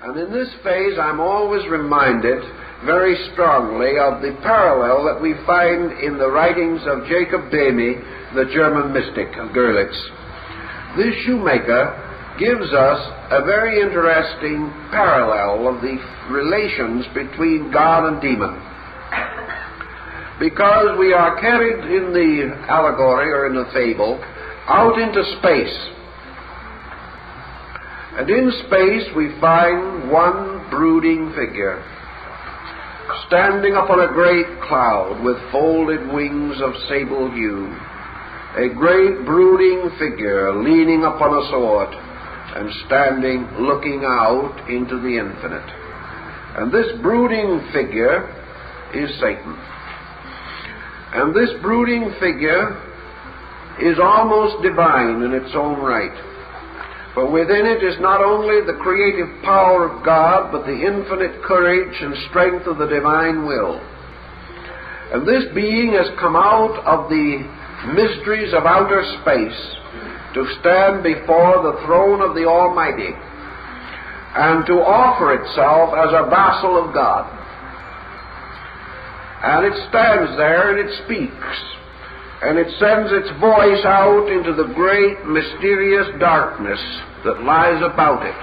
And in this phase I'm always reminded very strongly of the parallel that we find in the writings of Jacob Boehme, the German mystic of Görlitz. This shoemaker gives us a very interesting parallel of the relations between God and demon. Because we are carried in the allegory or in the fable out into space. And in space we find one brooding figure, standing upon a great cloud with folded wings of sable hue, a great brooding figure leaning upon a sword and standing looking out into the infinite. And this brooding figure is Satan. And this brooding figure is almost divine in its own right. For within it is not only the creative power of God, but the infinite courage and strength of the divine will. And this being has come out of the mysteries of outer space to stand before the throne of the Almighty and to offer itself as a vassal of God. And it stands there and it speaks. And it sends its voice out into the great mysterious darkness that lies about it,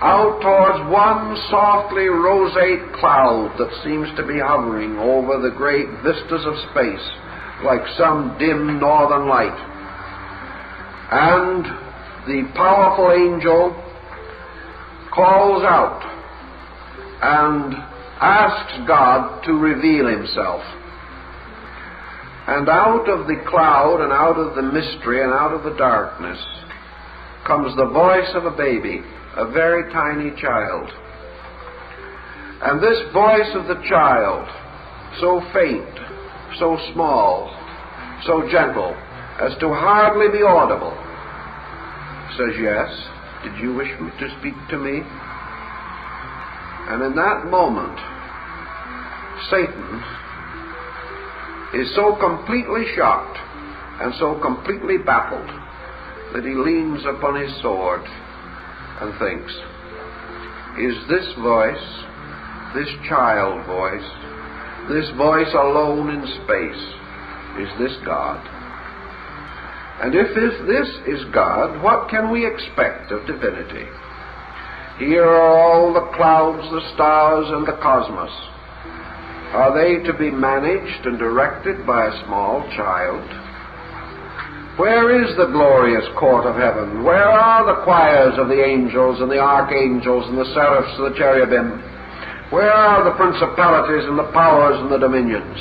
out towards one softly roseate cloud that seems to be hovering over the great vistas of space like some dim northern light. And the powerful angel calls out and asks God to reveal himself. And out of the cloud and out of the mystery and out of the darkness comes the voice of a baby, a very tiny child. And this voice of the child, so faint, so small, so gentle, as to hardly be audible, says, "Yes, did you wish to speak to me?" And in that moment, Satan is so completely shocked and so completely baffled that he leans upon his sword and thinks, is this voice, this child voice, this voice alone in space, is this God? And if this is God, what can we expect of divinity? Here are all the clouds, the stars, and the cosmos. Are they to be managed and directed by a small child? Where is the glorious court of heaven? Where are the choirs of the angels and the archangels and the seraphs and the cherubim? Where are the principalities and the powers and the dominions?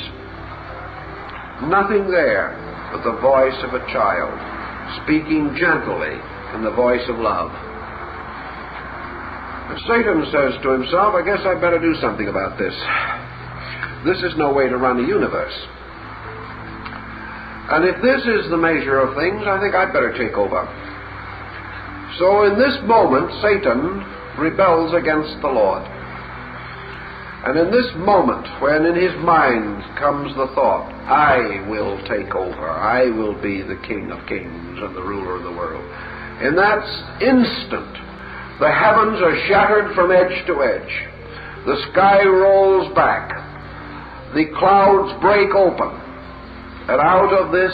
Nothing there but the voice of a child, speaking gently in the voice of love. And Satan says to himself, I guess I'd better do something about this. This is no way to run a universe. And if this is the measure of things, I think I'd better take over. So in this moment, Satan rebels against the Lord. And in this moment, when in his mind comes the thought, I will take over, I will be the King of kings and the ruler of the world, in that instant, the heavens are shattered from edge to edge. The sky rolls back. The clouds break open. And out of this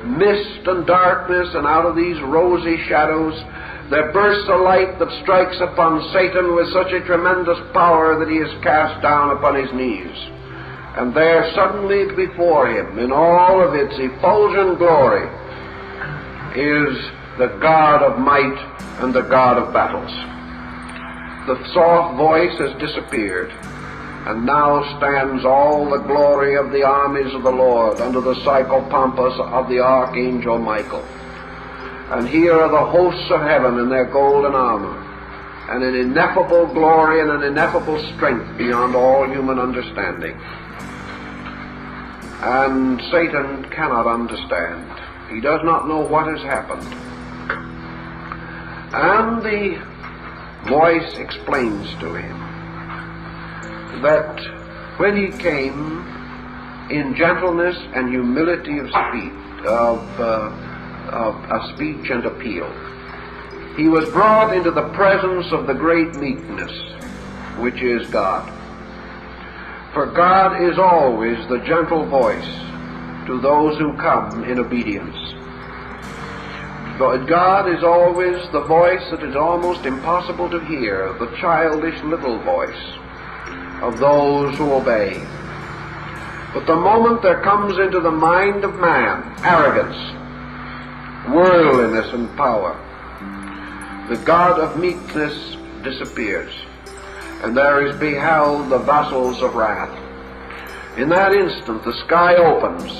mist and darkness and out of these rosy shadows, there bursts a light that strikes upon Satan with such a tremendous power that he is cast down upon his knees. And there suddenly before him, in all of its effulgent glory, is the God of might and the God of battles. The soft voice has disappeared, and now stands all the glory of the armies of the Lord under the psychopompos of the archangel Michael. And here are the hosts of heaven in their golden armor, and an ineffable glory and an ineffable strength beyond all human understanding. And Satan cannot understand. He does not know what has happened. And the voice explains to him that when he came in gentleness and humility of speech and appeal, he was brought into the presence of the great meekness, which is God. For God is always the gentle voice to those who come in obedience. But God is always the voice that is almost impossible to hear, the childish little voice of those who obey. But the moment there comes into the mind of man arrogance, worldliness, and power, the God of meekness disappears, and there is beheld the vassals of wrath. In that instant the sky opens,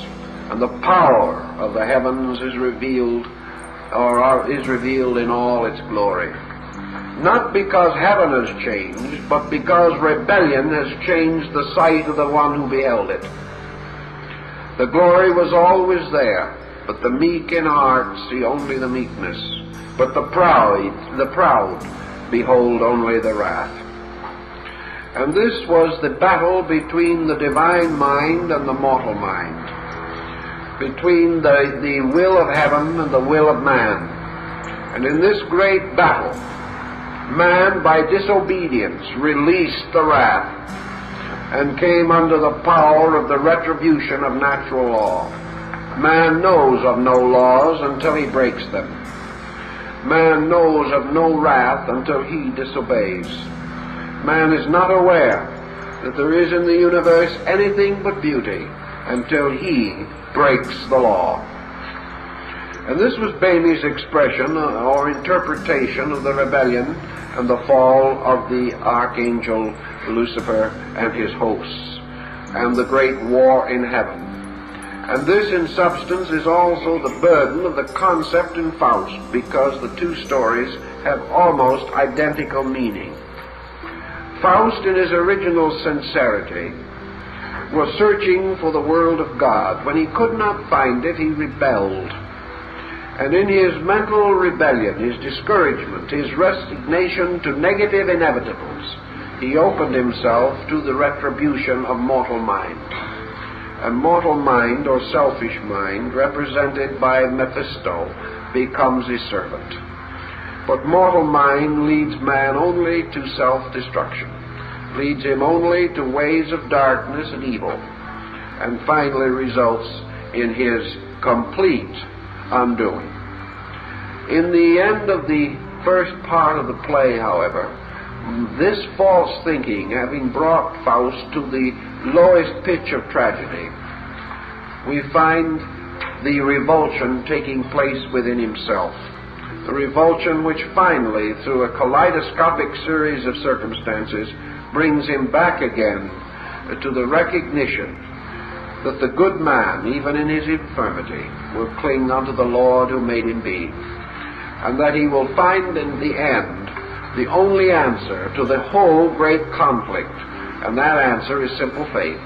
and the power of the heavens is revealed, or is revealed in all its glory. Not because heaven has changed, but because rebellion has changed the sight of the one who beheld it. The glory was always there, but the meek in heart see only the meekness, but the proud behold only the wrath. And this was the battle between the divine mind and the mortal mind, between the will of heaven and the will of man. And in this great battle, man by disobedience released the wrath and came under the power of the retribution of natural law. Man knows of no laws until he breaks them. Man knows of no wrath until he disobeys. Man is not aware that there is in the universe anything but beauty until he breaks the law. And this was Bamy's expression or interpretation of the rebellion and the fall of the archangel Lucifer and his hosts, and the great war in heaven. And this in substance is also the burden of the concept in Faust, because the two stories have almost identical meaning. Faust, in his original sincerity, was searching for the world of God. When he could not find it, he rebelled. And in his mental rebellion, his discouragement, his resignation to negative inevitables, he opened himself to the retribution of mortal mind. And mortal mind, or selfish mind, represented by Mephisto, becomes his servant. But mortal mind leads man only to self-destruction, leads him only to ways of darkness and evil, and finally results in his complete undoing. In the end of the first part of the play, however, this false thinking having brought Faust to the lowest pitch of tragedy, we find the revulsion taking place within himself. The revulsion which finally, through a kaleidoscopic series of circumstances, brings him back again to the recognition that the good man, even in his infirmity, will cling unto the Lord who made him be, and that he will find in the end the only answer to the whole great conflict, and that answer is simple faith,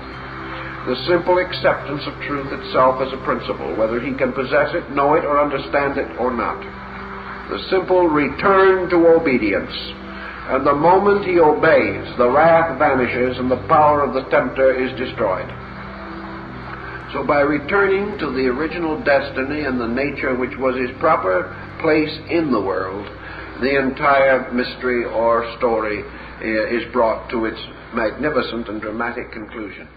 the simple acceptance of truth itself as a principle, whether he can possess it, know it, or understand it or not. The simple return to obedience, and the moment he obeys, the wrath vanishes and the power of the tempter is destroyed. So by returning to the original destiny and the nature which was his proper place in the world, the entire mystery or story is brought to its magnificent and dramatic conclusion.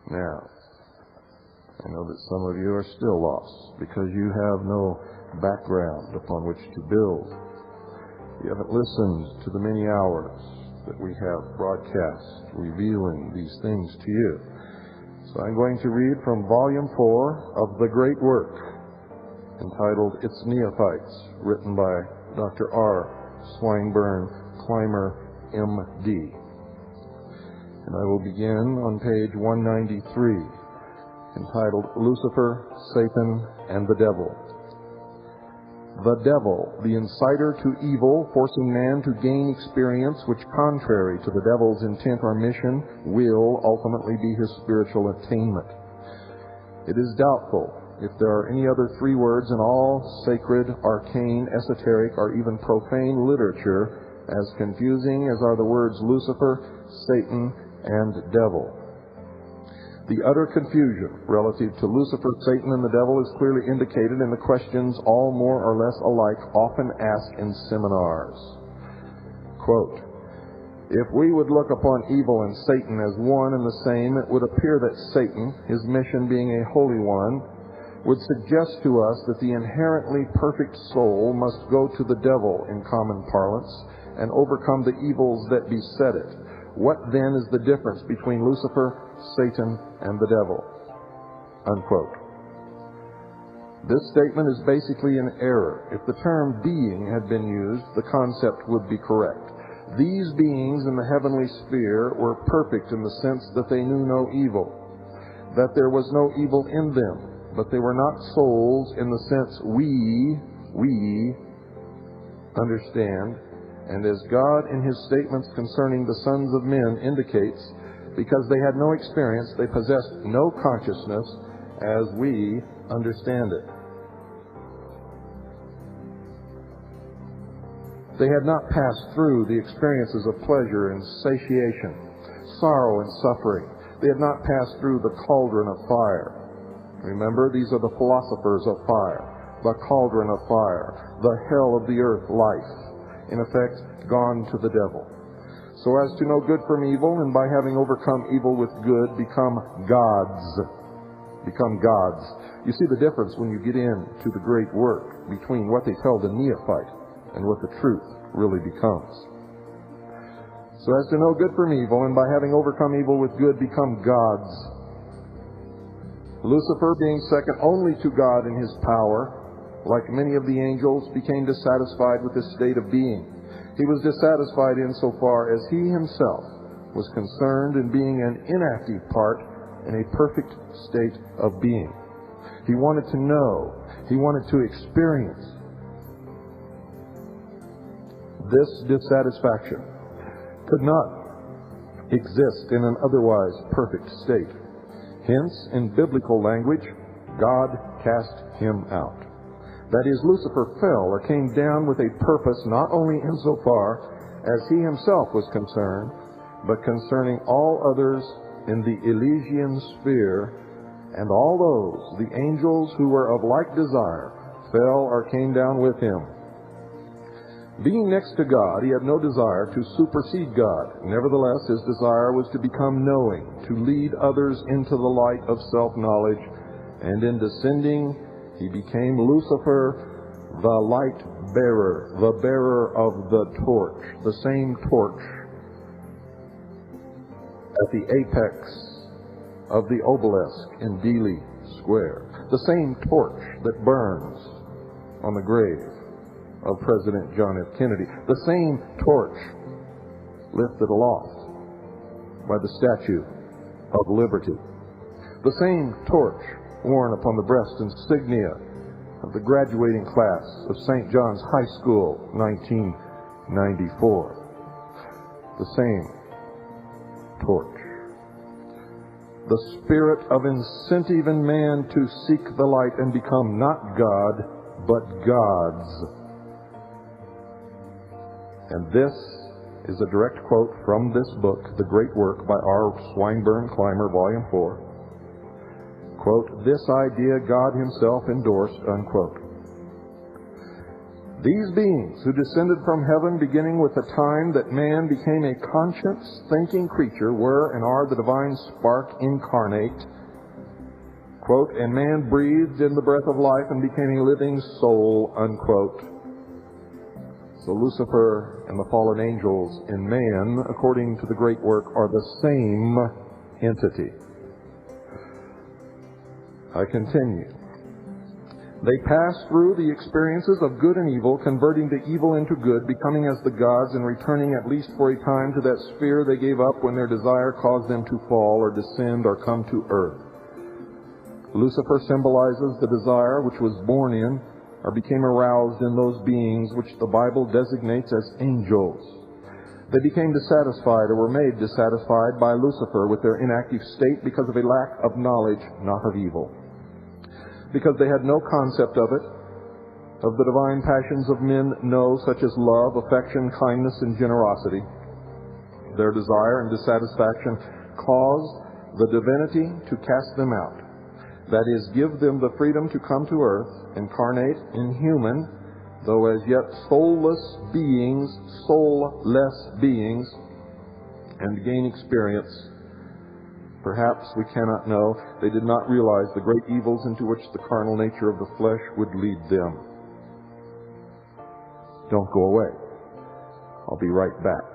Now, I know that some of you are still lost because you have no background upon which to build. You haven't listened to the many hours that we have broadcast revealing these things to you. So I'm going to read from Volume 4 of The Great Work, entitled Its Neophytes, written by Dr. R. Swinburne Clymer, M.D. And I will begin on page 193, entitled Lucifer, Satan, and the Devil. The devil, the inciter to evil, forcing man to gain experience which, contrary to the devil's intent or mission, will ultimately be his spiritual attainment. It is doubtful if there are any other three words in all sacred, arcane, esoteric, or even profane literature as confusing as are the words Lucifer, Satan, and devil. The utter confusion relative to Lucifer, Satan, and the devil is clearly indicated in the questions, all more or less alike, often asked in seminars. Quote, "If we would look upon evil and Satan as one and the same, it would appear that Satan, his mission being a holy one, would suggest to us that the inherently perfect soul must go to the devil, in common parlance, and overcome the evils that beset it. What then is the difference between Lucifer, Satan, and the devil?" Unquote. This statement is basically an error. If the term being had been used, the concept would be correct. These beings in the heavenly sphere were perfect in the sense that they knew no evil, that there was no evil in them, but they were not souls in the sense we understand, and as God in his statements concerning the sons of men indicates, because they had no experience, they possessed no consciousness as we understand it. They had not passed through the experiences of pleasure and satiation, sorrow and suffering. They had not passed through the cauldron of fire. Remember, these are the philosophers of fire, the cauldron of fire, the hell of the earth life, in effect, gone to the devil. So as to know good from evil, and by having overcome evil with good, become gods. Become gods. You see the difference when you get into the great work between what they tell the neophyte and what the truth really becomes. So as to know good from evil, and by having overcome evil with good, become gods. Lucifer, being second only to God in his power, like many of the angels, became dissatisfied with this state of being. He was dissatisfied insofar as he himself was concerned in being an inactive part in a perfect state of being. He wanted to know. He wanted to experience. This dissatisfaction could not exist in an otherwise perfect state. Hence, in biblical language, God cast him out. That is, Lucifer fell or came down with a purpose not only insofar as he himself was concerned, but concerning all others in the Elysian sphere, and all those, the angels who were of like desire, fell or came down with him. Being next to God, he had no desire to supersede God. Nevertheless, his desire was to become knowing, to lead others into the light of self-knowledge, and in descending, he became Lucifer, the light bearer, the bearer of the torch, the same torch at the apex of the obelisk in Dealey Square, the same torch that burns on the grave of President John F. Kennedy, the same torch lifted aloft by the Statue of Liberty, the same torch worn upon the breast insignia of the graduating class of St. John's High School, 1994. The same torch. The spirit of incentive in man to seek the light and become not God, but gods. And this is a direct quote from this book, The Great Work, by R. Swinburne Clymer, Volume 4. Quote, "This idea God himself endorsed," unquote. These beings who descended from heaven beginning with the time that man became a conscious, thinking creature were and are the divine spark incarnate. Quote, "And man breathed in the breath of life and became a living soul," unquote. So Lucifer and the fallen angels in man, according to the great work, are the same entity. I continue. They pass through the experiences of good and evil, converting the evil into good, becoming as the gods, and returning at least for a time to that sphere they gave up when their desire caused them to fall or descend or come to earth. Lucifer symbolizes the desire which was born in or became aroused in those beings which the Bible designates as angels. They became dissatisfied or were made dissatisfied by Lucifer with their inactive state because of a lack of knowledge, not of evil. Because they had no concept of it, of the divine passions of men know, such as love, affection, kindness, and generosity. Their desire and dissatisfaction caused the divinity to cast them out. That is, give them the freedom to come to earth, incarnate in human, though as yet soulless beings, and gain experience. Perhaps, we cannot know, they did not realize the great evils into which the carnal nature of the flesh would lead them. Don't go away. I'll be right back.